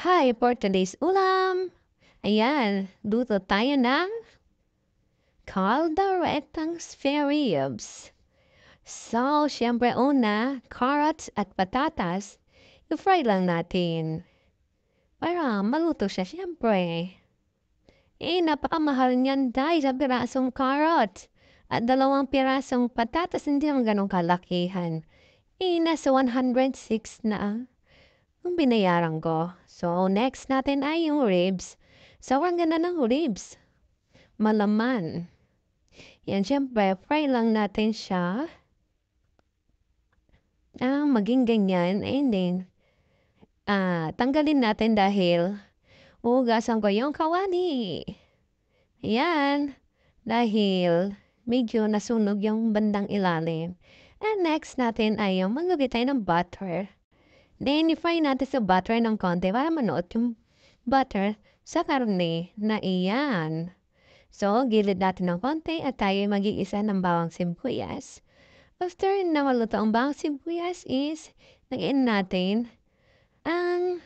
Hi, for today's ulam. Ayan, luto tayo ng calderetang spare ribs. So, syempre una, carrots at patatas, i-fry lang natin. Para maluto siya, syempre. Napakamahal niyan dahil sa pirasong carrot. At 2 pirasong patatas, hindi naman ganun kalakihan. Nasa 106 na ang binayaran ko. So, next natin ay yung ribs. Sobrang ganda ng ribs. Malaman. Yan, syempre, fry lang natin siya. Maging ganyan. And then, tanggalin natin dahil ugasan ko yung kawali. Yan. Dahil medyo nasunog yung bandang ilalim. And next natin ay yung maglagay tayo ng butter. Then, i-fry natin sa butter ng konti para manuot yung butter sa karne na iyan. So, gilid natin ng konti at tayo mag-iisa ng bawang sibuyas. After na maluto ang bawang sibuyas is, lagyan natin ang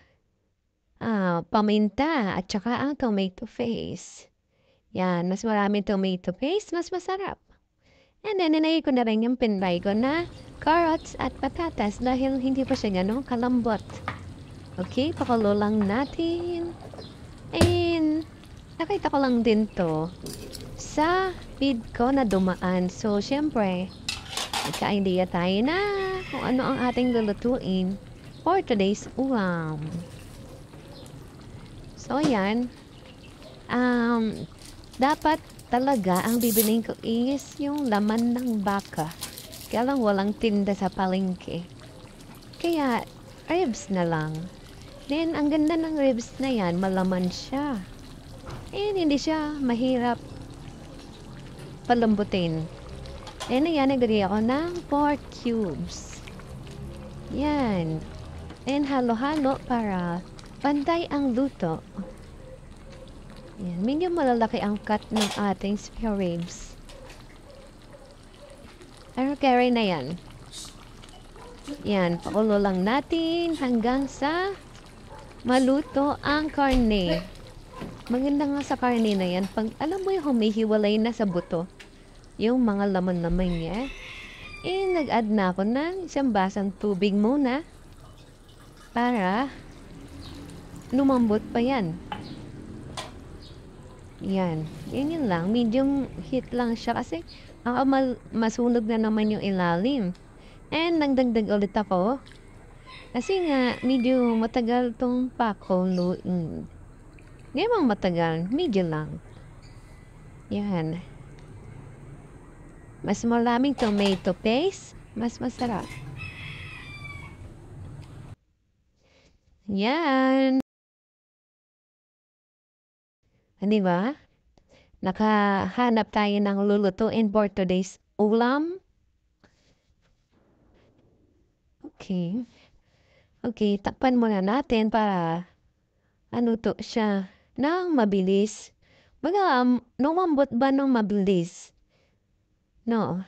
paminta at saka ang tomato paste. Yan, mas maraming tomato paste, mas masarap. And then, inay ko na rin yung pinray ko na carrots at patatas dahil hindi pa siya ganun kalambot. Okay, pakulo lang natin. And, nakita ko lang din to sa feed ko na dumaan. So, syempre, nagka-idea tayo na kung ano ang ating lulutuin for today's ulam. So, yan. Dapat talaga ang bibilin ko is yung laman ng baka. Kaya lang walang tinda sa palengke. Kaya, ribs na lang. Then, ang ganda ng ribs na yan, malaman siya. And hindi siya mahirap palambutin. And ayan, naglagay ako ng 4 cubes. Yan. And halo-halo para pantay ang luto. Yan. Medyo malalaki ang cut ng ating spare ribs. Pero carry na yan. Yan. Pakulo lang natin hanggang sa maluto ang karne. Maganda nga sa karne na yan. Pag alam mo yung humihiwalay na sa buto, yung mga laman-laman niya, nag-add na ako ng 1 basang tubig muna para lumambot pa yan. Yan. Yun lang. Medium heat lang siya kasi masunog na naman yung ilalim. And nagdagdag ulit ako. Kasi nga, medyo matagal tong pakuluin. Hindi mang matagal. Medyo lang. Yan. Mas maraming tomato paste. Mas masarap. Yan. Di ba? Nakahanap tayo ng lulutuin for today's ulam. Okay. Okay, takpan muna natin para to siya nang mabilis. Baga, lumambot ba nung mabilis? No.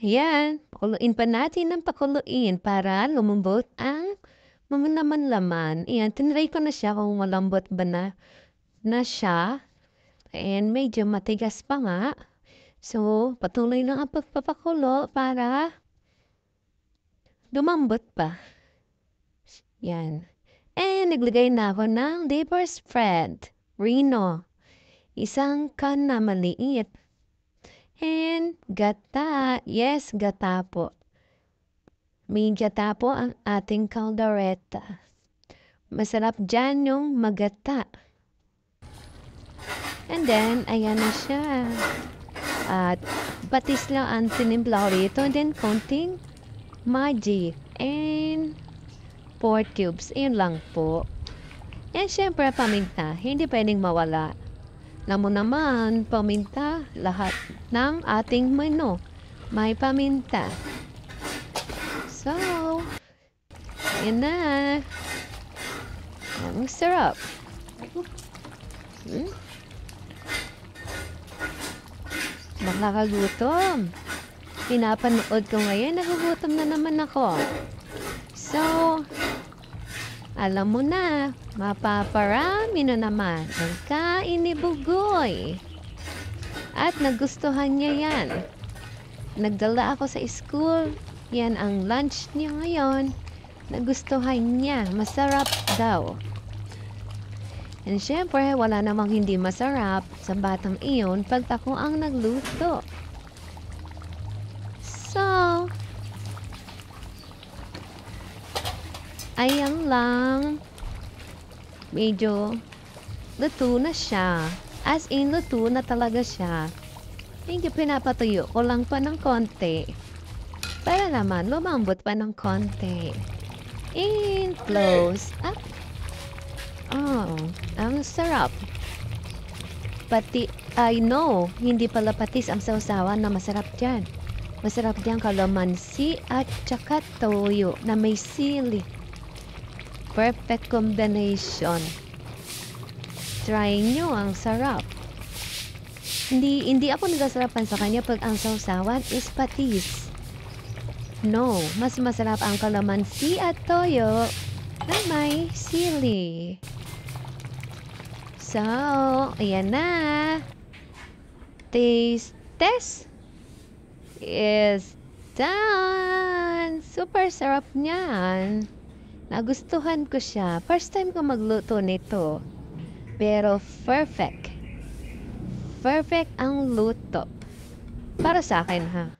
Ayan, pakuluin pa natin ng pakuluin para lumambot ang naman-laman. Ayan, tinry ko na siya kung malambot ba na siya. And medyo matigas pa nga. So, patuloy lang ang pagpapakulo para lumambot pa. Yan. And naglagay na ako ng liver spread. Reno. 1 can na maliit. And gata. Yes, gata po. May gata po ang ating caldereta. Masarap dyan yung magata. And then, ayan na siya. At batis lang ang tinimpla ko rito. And then, konting magic. And 4 cubes. Ayun lang po. And syempre, paminta. Hindi pwedeng mawala. Alam mo naman, paminta, lahat ng ating menu. May paminta. So, yun na. Ang sarap. Nakakagutom. Pinapanood ko ngayon, nagugutom na naman ako. So, Alam mo na, mapaparami na naman ang kain ni Bugoy. At nagustuhan niya yan. Nagdala ako sa school. Yan ang lunch niya ngayon. Nagustuhan niya. Masarap daw. And syempre, wala namang hindi masarap sa batang iyon pag ako ang nagluto. So, ayan lang. Medyo luto na siya. As in, luto na talaga siya. Medyo pinapatuyo ko lang pa ng konti. Para naman, lumambot pa ng konti. And close up. Oh, ang sarap. Pati, I know, hindi pala patis ang sausawan na masarap dyan. Masarap dyan kalamansi at tsaka toyo na may sili. Perfect combination. Try nyo, ang sarap. Hindi ako nagasarapan sa kanya pag ang sausawan is patis. No, mas masarap ang kalamansi at toyo na may sili. So, ayan na. Taste test is done. Super sarap niyan. Nagustuhan ko siya. First time ko magluto nito. Pero perfect. Perfect ang luto. Para sa akin ha.